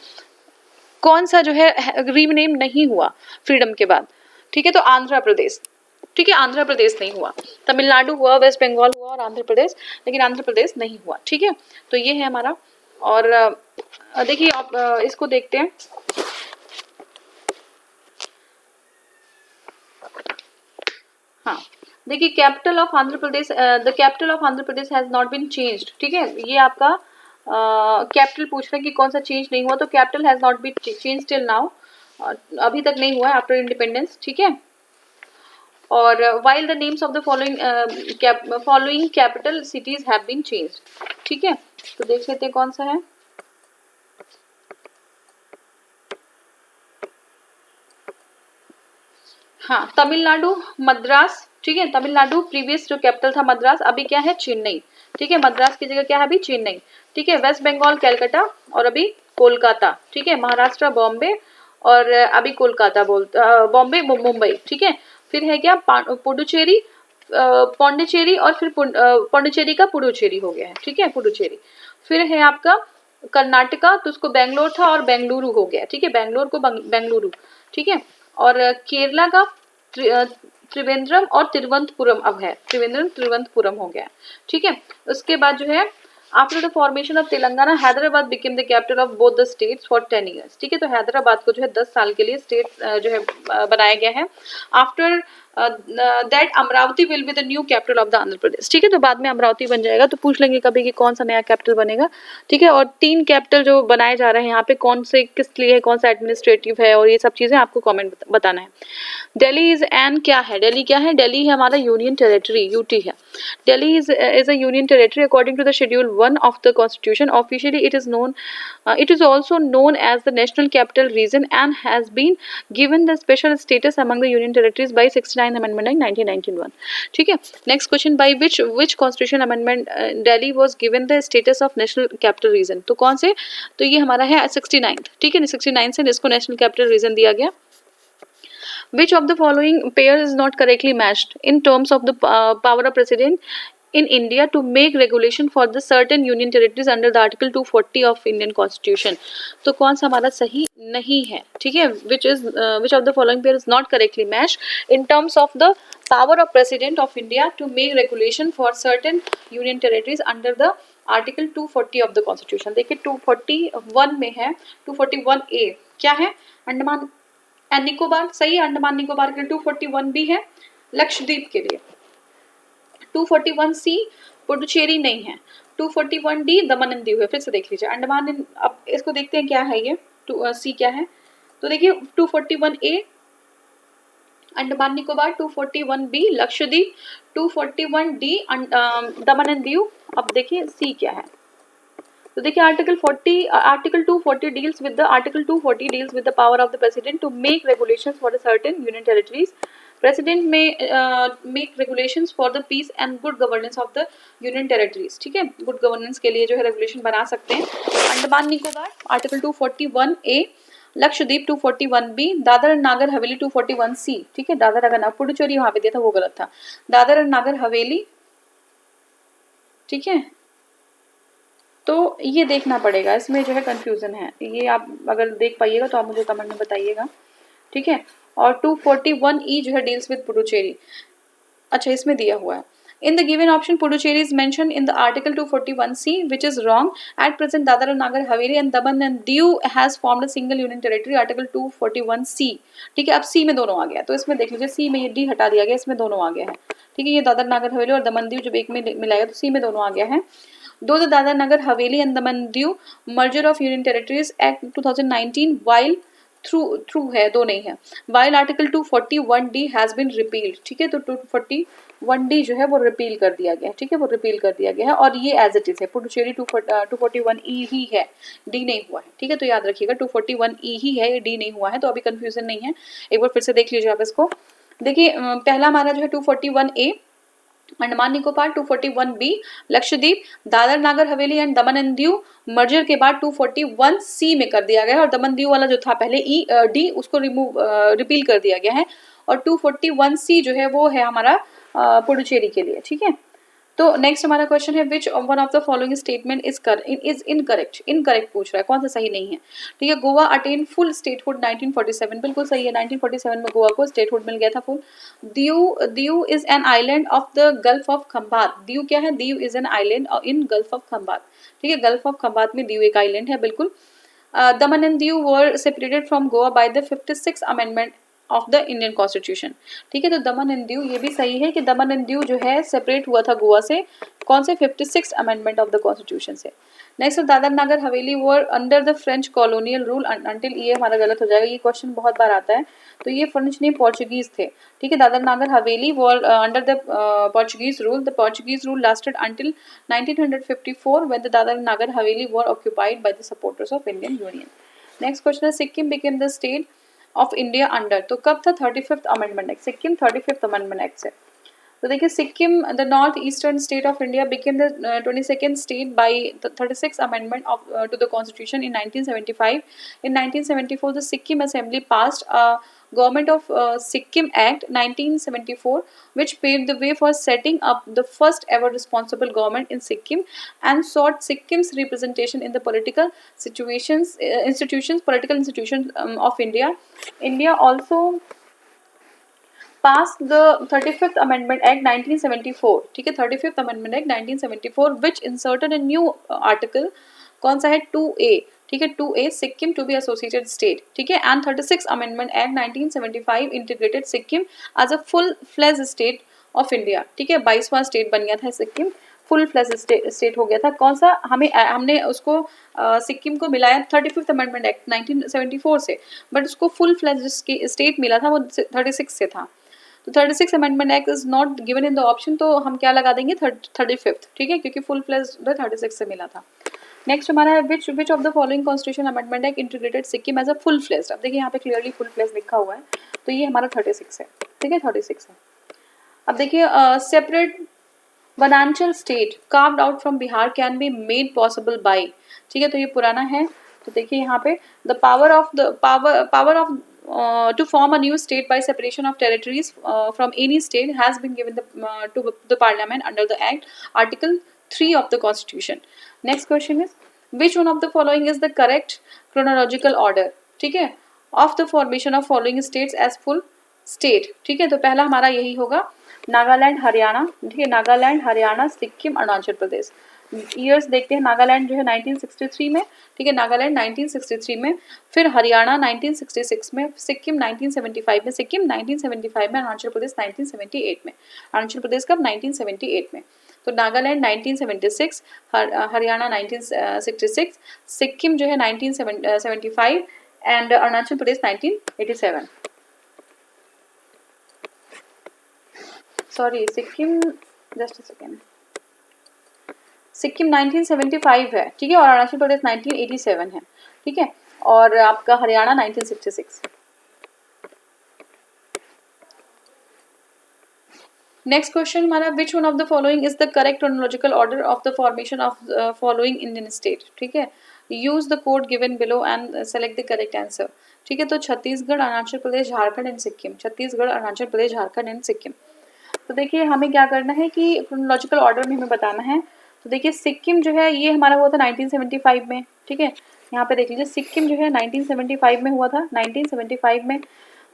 कौन सा जो है rename नहीं हुआ freedom के बाद? ठीक है, तो आंध्र प्रदेश, ठीक है, आंध्र प्रदेश नहीं हुआ. तमिलनाडु हुआ, वेस्ट बंगाल हुआ और आंध्र प्रदेश, लेकिन आंध्र प्रदेश नहीं हुआ, ठीक है. तो ये है हमारा. और देखिए आप इसको देखते हैं. हाँ, देखिए capital of Andhra Pradesh, the capital of Andhra Pradesh has not been changed, ठीक है. ये आपका कैपिटल पूछ रहे हैं कि कौन सा चेंज नहीं हुआ, तो capital has not been change till now, अभी तक नहीं हुआ है आफ्टर इंडिपेंडेंस, ठीक है. और while the names of the following capital cities have been changed, ठीक है. तो देख लेते हैं कौन सा है. हाँ, तमिलनाडु मद्रास, ठीक है, तमिलनाडु प्रीवियस जो कैपिटल था मद्रास, अभी क्या है चेन्नई, ठीक है, मद्रास की जगह क्या है अभी चेन्नई, ठीक है. वेस्ट बंगाल कैलकाटा और अभी कोलकाता, ठीक है. महाराष्ट्र बॉम्बे और अभी कोलकाता बॉम्बे मुंबई, ठीक है. फिर है क्या पुडुचेरी, पौंडीचेरी और फिर पौंडीचेरी का पुडुचेरी हो गया है, ठीक है, पुडुचेरी. फिर है आपका कर्नाटका, तो उसको बेंगलोर था और बेंगलुरु हो गया, ठीक है, बेंगलोर को बेंगलुरु, ठीक है. और केरला का त्रिवेंद्रम और तिरुवनंतपुरम अब है, त्रिवेंद्रम तिरुवनंतपुरम हो गया, ठीक है. उसके बाद जो है after the formation of Telangana Hyderabad became the capital of both the states for 10 years, ठीक है. तो हैदराबाद को जो है 10 साल के लिए स्टेट जो है बनाया गया है. After that Amaravati will be the new capital of the Andhra Pradesh, ठीक है. तो बाद में अमरावती बन जाएगा, तो पूछ लेंगे कभी कि कौन सा नया कैपिटल बनेगा, ठीक है. और 3 कैपिटल जो बनाए जा रहे हैं यहाँ पे, कौन से किस लिए है, कौन सा एडमिनिस्ट्रेटिव है, और ये सब चीजें आपको कमेंट बताना है. दिल्ली इज एन क्या है, दिल्ली क्या है, दिल्ली है हमारा यूनियन टेरिटरी, यूटी है. Delhi is a union territory according to the schedule 1 of the constitution. Officially it is also known as the national capital region and has been given the special status among the union territories by 69th amendment in 1991, ठीक है. Next question, by which constitution amendment Delhi was given the status of national capital region. तो कौन से, तो ये हमारा है 69th, ठीक है, 69 से इसको नेशनल कैपिटल रीजन दिया गया. Which of the following pair is not correctly matched in terms of the power of president in India to make regulation for the certain union territories under the article 240 of Indian Constitution. तो कौन सा हमारा सही नहीं है, ठीक है. which of the following pair is not correctly matched in terms of the power of president of India to make regulation for certain union territories under the article 240 of the Constitution. देखिए 241 में है, 241A क्या है, Andaman and Nicobar, सही है, अंडमान निकोबार के लिए 241 भी है, लक्षद्वीप के लिए 241C पुडुचेरी नहीं है, 241D दमन एंड दीव है. फिर से देख लीजिए अंडमान, अब इसको देखते हैं क्या है ये सी क्या है. तो देखिए 241A Andaman Nicobar, 241B Lakshadweep, 241D Daman and Diu. अब देखिए सी क्या है, तो देखिए article 240 deals with the power of the president to make regulations for the certain union territories. President में make regulations for the peace and good governance of the union territories. ठीक है, good governance के लिए जो है regulation बना सकते हैं. Andaman Nicobar article 241A, Lakshadweep 241B, Dadar and Nagar Haveli 241C. ठीक है, दादर अगर ना पुडुचेरी वहां पे दिया था वो गलत था. दादर एंड नागर हवेली. ठीक है, तो ये देखना पड़ेगा, इसमें जो है कंफ्यूजन है. ये आप अगर देख पाइएगा तो आप मुझे कमेंट में बताइएगा. ठीक है, और 241E जो है डील्स विद पुडुचेरी. अच्छा, इसमें दिया हुआ है. In the given option, Puducherry is mentioned in the Article 241C, which is wrong. At present, Dadar and Nagar Haveli and Daman and Diu has formed a single union territory. Article 241C. ठीक है, अब C में दोनों आ गया, तो इसमें देख लीजिए C में ये D हटा दिया गया, इसमें दोनों आ गया है. ठीक है, ये दादर नागर हवेली और दमन दीव जब एक में मिलाएगा तो C में दोनों आ गया है. दो द दादर नागर Haveli and Daman Diu merger of union territories act 2019 while through है, दो नहीं है. While article 241D has been repealed. ठीक है, तो 241D जो है वो रिपील कर दिया गया है. ठीक है, वो रिपील कर दिया गया है और ये एज इट इज है. पुडुचेरी 241E ही है, डी नहीं हुआ है. ठीक है, तो याद रखिएगा 241E ही है, ये डी नहीं हुआ है, तो अभी कंफ्यूजन नहीं है. एक बार फिर से देख लीजिए आप इसको. देखिए पहला हमारा जो है 241A अंडमान निकोबार, 241B लक्षद्वीप, दादर नागर Haveli and Daman and Diu merger के बाद 241C में कर दिया गया है और दमन दीव वाला जो था पहले डी उसको रिपील कर दिया गया है और 241C जो है वो है हमारा पुडुचेरी के लिए. ठीक है, तो नेक्स्ट हमारा क्वेश्चन है which one of the following statement is incorrect. Incorrect पूछ रहा है, कौन सा सही नहीं है. ठीक है, गोवा अटेन फुल स्टेटहुड 1947, बिल्कुल सही है. 1947 में गोवा को स्टेटहुड मिल गया था full. Diu is an island of the gulf of Khambhat. Diu क्या है, Diu is an island in gulf of Khambhat. ठीक है, गल्फ ऑफ खंबात में दीव एक आइलैंड है, बिल्कुल. दमन and Diu were separated from Goa by the 56th amendment of the Indian constitution. ठीक है, तो दमन एंड दीव, ये भी सही है कि दमन एंड दीव जो है सेपरेट हुआ था गोवा से, कौन से 56th amendment of the constitution से. Next, Dadar Nagar Haveli were under the French colonial rule until, ये हमारा गलत हो जाएगा, ये क्वेश्चन बहुत बार आता है. तो ये फ्रेंच नहीं पोर्चुगीज थे. ठीक है, दादर नागर हवेली वर under the Portuguese rule. The Portuguese rule lasted until 1954 when the Dadar Nagar Haveli were occupied by the supporters of Indian Union. Next question है Sikkim became the state of India under, तो कब था 35th amendment act. Sikkim 35th amendment act से. तो देखिए Sikkim the north eastern state of India became the 22nd state by 36th amendment of to the constitution in 1975. In 1974 the Sikkim assembly passed Government of Sikkim Act 1974, which paved the way for setting up the first ever responsible government in Sikkim and sought Sikkim's representation in the political institutions of India. India also passed the 35th Amendment Act 1974. ठीक है, 35th Amendment Act 1974 which inserted a new article, कौन सा है 2A. ठीक है, 2A Sikkim to be associated state. ठीक है, and 36 amendment act 1975 integrated Sikkim as a full fledge state of India. ठीक है, 22वां स्टेट बन गया था सिक्किम, फुल फ्लेज स्टेट हो गया था. कौन सा हमने उसको सिक्किम को मिलाया 35th अमेंडमेंट एक्ट 1974 से, बट उसको फुल फ्लेज स्टेट मिला था वो 36 से था. तो 36 amendment act is not given in the option, तो हम क्या लगा देंगे 35th. ठीक है, क्योंकि फुल फ्लेज 36 से मिला था. नेक्स्ट हमारा है which of the following constitution amendment act integrated Sikkim as a full fledge. अब देखिए यहाँ पे क्लियरली फुल फ्लेज लिखा हुआ है, तो ये हमारा 36 है. ठीक है, 36 है. अब देखिए सेपरेट वनांचल state carved out from Bihar can be made possible by. ठीक है, तो ये पुराना है. तो देखिए यहाँ पे the power of to form a new state by separation of territories from any state has been given to the parliament under the act article 3 of the constitution. Next question is which one of the following is the correct chronological order. ठीक है, of the formation of following states as full state. ठीक है, तो पहला हमारा यही होगा नागालैंड हरियाणा. ठीक है, नागालैंड हरियाणा सिक्किम अरुणाचल प्रदेश. ईयर्स देखते हैं, नागालैंड जो है 1963 में. ठीक है, नागालैंड 1963 में, फिर हरियाणा 1966 में, सिक्किम 1975 में, सिक्किम 1975 में, अरुणाचल प्रदेश 1978 में. अरुणाचल प्रदेश कब 1978 में. तो नागालैंड 1976, हरियाणा 1966, सिक्किम जो है 1975 and Arunachal Pradesh 1987. Sorry Sikkim, just a second. Sikkim 1975 है, ठीक है, और अरुणाचल प्रदेश 1987 है, ठीक है, और आपका हरियाणा 1966। नेक्स्ट क्वेश्चन हमारा, which one of the following is the correct chronological order of the formation of following Indian state, ठीक है, use the code given below and select the correct answer, ठीक है। तो छत्तीसगढ़, अरुणाचल प्रदेश, झारखंड एंड सिक्किम, छत्तीसगढ़, अरुणाचल प्रदेश, झारखंड एंड सिक्किम। तो देखिए हमें क्या करना है कि क्रोनोलॉजिकल ऑर्डर में हमें बताना है। तो देखिए सिक्किम जो है ये हमारा हुआ था 1975 में, ठीक है, यहाँ पे देख लीजिए सिक्किम जो है 1975 में हुआ था, 1975 में।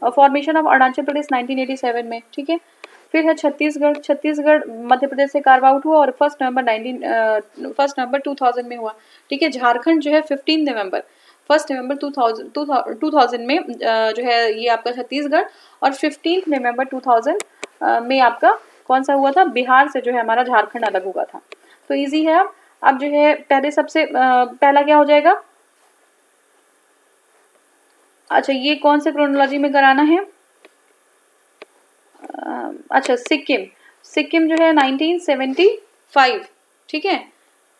फॉर्मेशन ऑफ अरुणाचल प्रदेश 1987 में, ठीक है। फिर है छत्तीसगढ़, छत्तीसगढ़ मध्य प्रदेश से कार्व आउट हुआ और 1 नवंबर 2000 में हुआ, ठीक है। झारखंड जो है 1 नवंबर 2000 में जो है ये आपका छत्तीसगढ़, और 15 नवंबर 2000 में आपका कौन सा हुआ था, बिहार से जो है हमारा झारखंड अलग हुआ था। तो इजी है। अब जो है पहले सबसे पहला क्या हो जाएगा, अच्छा ये कौन से क्रोनोलॉजी में कराना है, अच्छा सिक्किम, सिक्किम जो है 1975, ठीक है,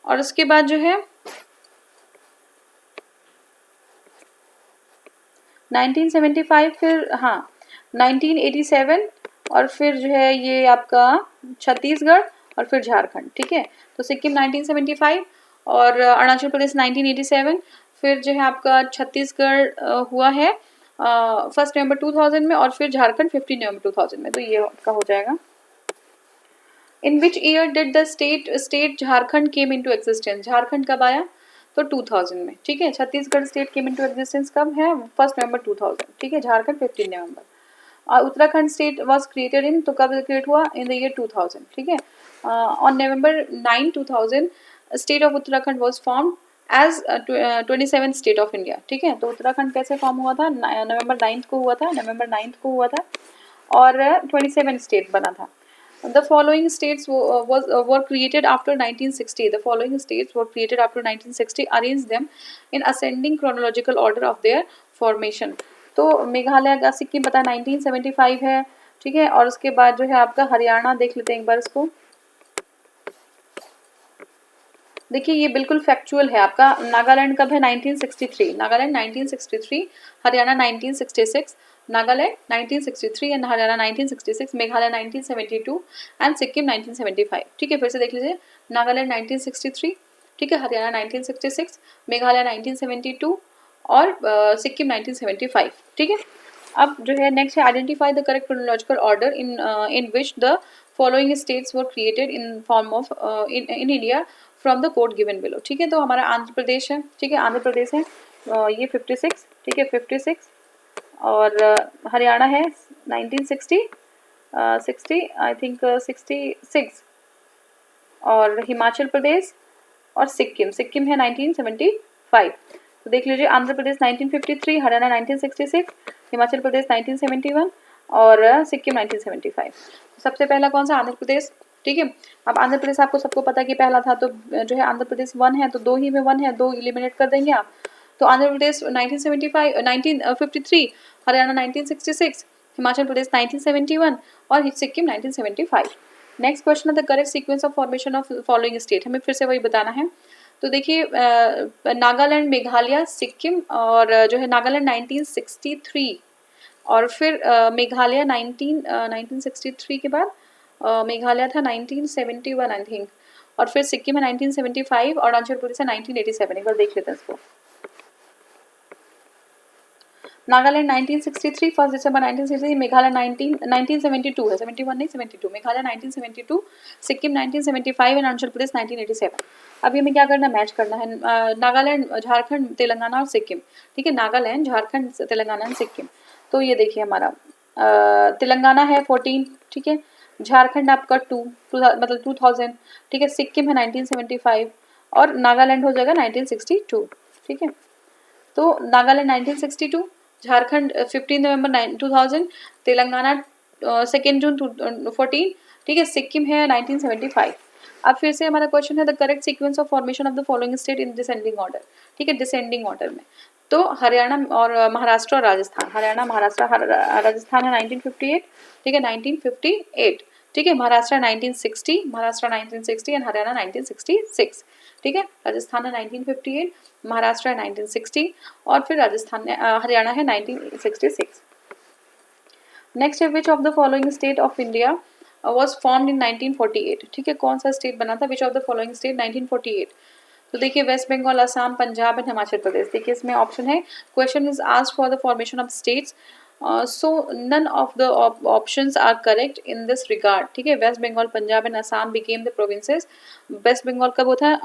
और उसके बाद जो है 1975, फिर हाँ 1987, और फिर जो है ये आपका छत्तीसगढ़ और फिर झारखंड, ठीक है। तो सिक्किम 1975 और अरुणाचल प्रदेश 1987, फिर जो है आपका छत्तीसगढ़ हुआ है 1 नवंबर 2000 में, और फिर झारखंड 15 नवंबर 2000 में। तो ये आपका हो जाएगा। In which year did the state Jharkhand came into existence, Jharkhand कब आया, तो 2000 में, ठीक है। Chhattisgarh state came into existence कब है, 1 नवंबर 2000, ठीक है। झारखंड 15 नवंबर। Uttarakhand state was created in, तो कब क्रिएट हुआ, इन द ईयर 2000, ठीक है। On November 9, 2000 state of Uttarakhand was formed as 27 state of India, ठीक है। तो उत्तराखंड कैसे फॉर्म हुआ था, नवंबर 9 को हुआ था, नवंबर 9 को हुआ था, और 27 स्टेट बना था। The following states were created after 1960. The following states were created after 1960. Arrange them in ascending chronological order of their formation. तो मेघालय का, सिक्किम पता 1975 है, ठीक है, और उसके बाद जो है आपका हरियाणा देख लेते हैं एक बार इसको। देखिए ये बिल्कुल फैक्चुअल है आपका। नागालैंड कब है, 1963, नागालैंड 1963, हरियाणा 1966, नागालैंड 1963 एंड हरियाणा 1966, मेघालय 1972 एंड सिक्किम 1975, ठीक है। फिर से देख लीजिए, नागालैंड 1963, ठीक है, हरियाणा 1966, मेघालय 1972 और सिक्किम 1975, ठीक है। अब जो है नेक्स्ट है, identify the correct chronological order in which the following states were created in form of in India from the code given below, ठीक है। तो हमारा आंध्र प्रदेश है, ठीक है, आंध्र प्रदेश है, ये 56, ठीक है, 56, और हरियाणा है 1960, 60 आई थिंक 66, और हिमाचल प्रदेश और सिक्किम, सिक्किम है 1975। तो देख लीजिए, आंध्र प्रदेश 1953, हरियाणा 1966, हिमाचल प्रदेश 1971 और सिक्किम 1975। सबसे पहला कौन सा, आंध्र प्रदेश, ठीक है। अब आंध्र प्रदेश आपको सबको पता है कि पहला था, तो जो है आंध्र प्रदेश 1 है, तो 2 ही में 1 है, 2 एलिमिनेट कर देंगे आप। तो आंध्र प्रदेश 1953, हरियाणा 1966, हिमाचल प्रदेश 1971 और सिक्किम 1975। नेक्स्ट क्वेश्चन है, the correct sequence of formation of following state, हमें फिर से वही बताना है। तो देखिए नागालैंड, मेघालय, सिक्किम, और जो है नागालैंड 1963, और फिर मेघालय 1963 के बाद मेघालय था 1971 आई थिंक, और फिर सिक्किम है 1975 और अरुणाचल प्रदेश है 1987। एक बार देख लेते हैं इसको। नागालैंड 1963, 1 दिसंबर 1963, मेघालय 1972 है, 71 नहीं 72, मेघालय 1972, सिक्किम 1975 और अरुणाचल प्रदेश 1987। अभी हमें क्या करना है, मैच करना है नागालैंड, झारखंड, तेलंगाना और सिक्किम, ठीक है। नागालैंड, झारखंड, तेलंगाना और सिक्किम। तो ये देखिए हमारा तेलंगाना है 14, ठीक है, झारखंड आपका 2 मतलब 2000, ठीक है, सिक्किम है 1975 और नागालैंड हो जाएगा 1962, ठीक है। तो नागालैंड 1962, झारखंड 15 नवंबर 2000, तेलंगाना 2 जून 14, ठीक है, सिक्किम है 1975। अब फिर से हमारा क्वेश्चन है, the correct sequence of formation of the following state in descending order, ठीक है, डिसेंडिंग ऑर्डर में। तो हरियाणा और महाराष्ट्र और राजस्थान, हरियाणा, महाराष्ट्र, राजस्थान है 1958, ठीक है, 1958, ठीक है। महाराष्ट्र 1960, महाराष्ट्र 1960 एंड हरियाणा 1966, ठीक है। राजस्थान है 1958, महाराष्ट्र है 1960 और फिर राजस्थान हरियाणा है 1966। नेक्स्ट है which of the following state of India was formed in 1948, ठीक है। कौन सा स्टेट बना था, which of the following state 1948। तो देखिए वेस्ट बंगाल, असम, पंजाब एंड हिमाचल प्रदेश। देखिए इसमें ऑप्शन है, question is asked for the formation of states, so none of the options are correct in this regard, ठीक है। West Bengal, Punjab and Assam became the provinces. Waste Bengal कब होता है,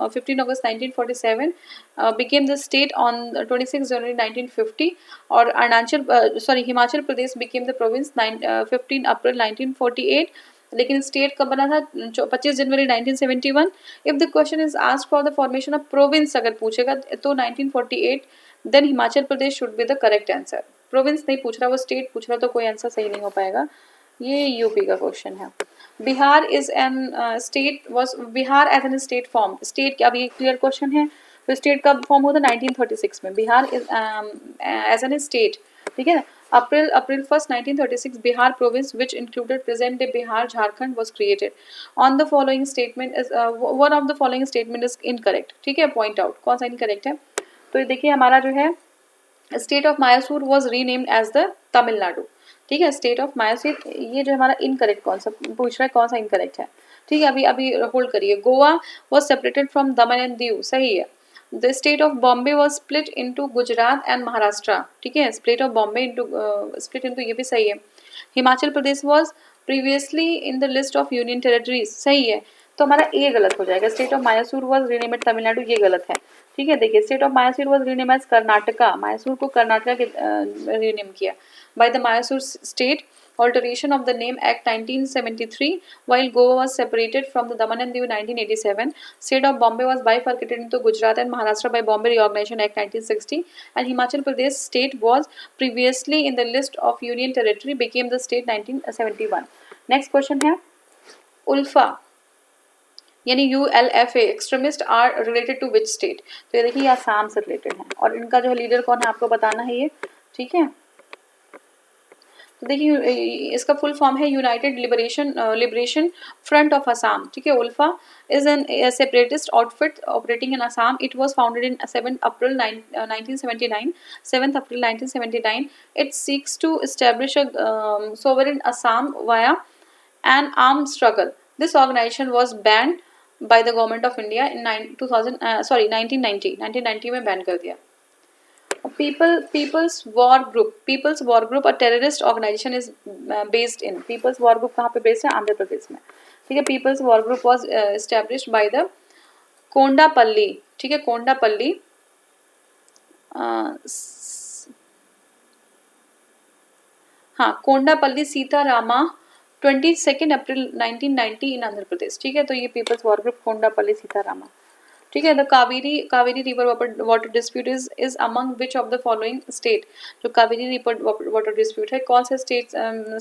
15 अगस्त 1947, became the state on 26 January 1950 और Arunachal Himachal Pradesh became the province 15 April 1948। लेकिन state कब बना था, 25 जनवरी 1971। If the question is asked for the formation of province अगर पूछेगा तो 1948, then Himachal Pradesh should be the correct answer. Province नहीं पूछ रहा, वो स्टेट पूछ रहा, तो कोई आंसर सही नहीं हो पाएगा। ये यूपी का क्वेश्चन है। Bihar is an state was Bihar as an state form, state अब ये क्लियर क्वेश्चन है। तो स्टेट कब फॉर्म हुआ था, 1936 में। Bihar is as an state, ठीक है। April 1st 1936 Bihar province which included present day Bihar Jharkhand was created on the following statement is one of the following statement is incorrect, ठीक है। point out कौन सा incorrect है। तो देखिए हमारा जो है state of Mysore was renamed as the Tamil Nadu, ठीक है। स्टेट ऑफ मायासूर, ये जो हमारा इनकरेक्ट कौन सा पूछ रहा है, कौन सा इनकरेक्ट है, ठीक है। अभी अभी होल्ड करिए। Goa was separated from Daman and Diu, सही है। The state of Bombay was split into Gujarat and Maharashtra, ठीक है। Split of Bombay into split into, ये भी सही है। Himachal Pradesh was previously in the list of union territories, सही है। तो हमारा ए गलत हो जाएगा। State of Mysore was renamed Tamil Nadu, ये गलत है, ठीक है। देखिए state of Mysore was rename as Karnataka, Mysore को कर्नाटका के रीनेम किया by the Mysore state alteration of the name act 1973 while Goa was separated from the Daman and Diu 1987. State of Bombay was bifurcated into Gujarat and Maharashtra by Bombay Reorganization Act 1960 and Himachal Pradesh state was previously in the list of union territory became the state 1971. next question है उल्फा यानी ULFA extremist are related to which state. तो ये देखिए आसाम से related है और इनका जो लीडर कौन है आपको बताना है ये, ठीक है। तो देखिए इसका फुल फॉर्म है United Liberation Front of Assam, ठीक है। ULFA is an separatist outfit operating in Assam. It was founded in 7 April 1979, 7 April 1979। It seeks to establish a sovereign Assam via an armed struggle. This organisation was banned by the government of India in 1990 में ban कर दिया। People's War Group a terrorist organization is based in, People's War Group कहाँ पे based है, आंध्र प्रदेश में, ठीक है। People's War Group was established by the Kondapalli, ठीक है। कोंडापल्ली हाँ कोंडापल्ली सीतारामा 22 अप्रैल 1990 इन आंध्र प्रदेश, ठीक है। तो ये People's War Group Kondapalli Sitarama, ठीक है। The Kaveri river water dispute is among which of the following state. जो कावेरी रिवर वाटर डिस्प्यूट है कौन से स्टेट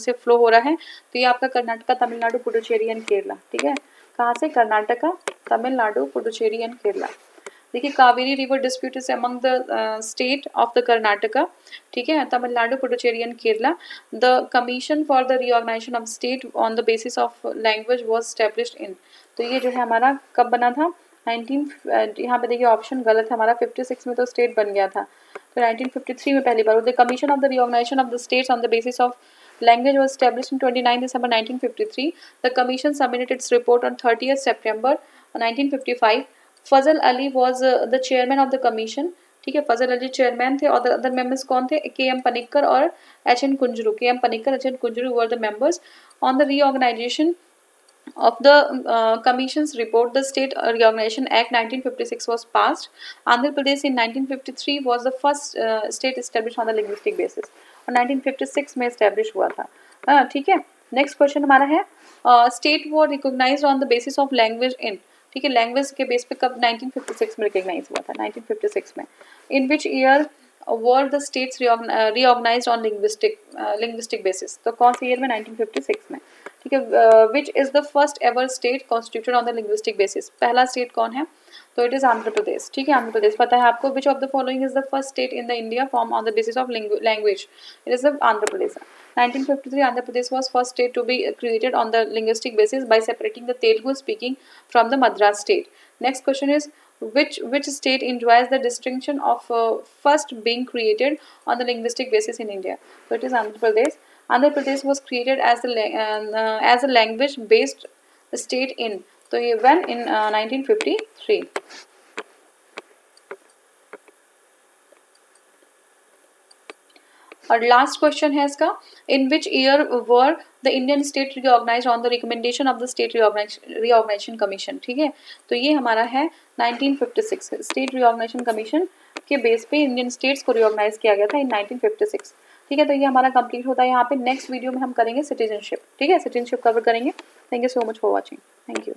से फ्लो हो रहा है, तो ये आपका कर्नाटका, तमिलनाडु, पुडुचेरी एंड केरला, ठीक है। कहाँ से, कर्नाटका, तमिलनाडु, पुडुचेरी एंड केरला। देखिए Kaveri river dispute is among the state of the Karnataka, ठीक है, Tamil Nadu, Puducherry and Kerala. The commission for the reorganisation of state on the basis of language was established in. तो ये जो है हमारा कब बना था, 19 यहाँ पे देखिए ऑप्शन गलत है हमारा, 56 में तो स्टेट बन गया था, तो 1953 में पहली बार। The commission of the reorganisation of the states on the basis of language was established in 29 December 1953. The commission submitted its report on 30th September 1955. Fazal Ali was the chairman of the commission, ठीक है। फजल Ali chairman थे और the other members कौन थे, KM Panicker और HN Kunzru. KM Panicker, HN Kunzru were the members on the reorganization of the commission's report. The state reorganization act 1956 was passed. Andhra Pradesh in 1953 was the first state established on the linguistic basis और 1956 में establish हुआ था, ठीक है। Next question हमारा है state were recognised on the basis of language in, ठीक है। लैंग्वेज के बेस पे कब, 1956 में रिकॉग्नाइज हुआ था, 1956 में। In which year were the states reorganised on linguistic basis, तो कौन से ईयर में, 1956 में, ठीक है। Which is the first ever state constituted on the linguistic basis, पहला स्टेट कौन है, तो इट इज़ आंध्र प्रदेश, ठीक है। आंध्र प्रदेश पता है आपको। विच of the following is the first state in the India form on the basis of language, it is the Andhra Pradesh. 1953 Andhra Pradesh was first state to be created on the linguistic basis by separating the Telugu speaking from the Madras state. Next question is which state enjoys the distinction of first being created on the linguistic basis in India? So it is Andhra Pradesh. Andhra Pradesh was created as a language based state in, so when in 1953. और last question है इसका, in which year were the Indian state recognised on the recommendation of the state recognisation commission, ठीक है। तो ये हमारा है 1956, state recognisation commission के बेस पे इंडियन स्टेट्स को रिकॉग्नाइज किया गया था इन 1956, ठीक है। तो ये हमारा कंप्लीट होता है यहाँ पे। नेक्स्ट वीडियो में हम करेंगे सिटीजनशिप, ठीक है, सिटीजनशिप कवर करेंगे। Thank you so much for watching, thank you.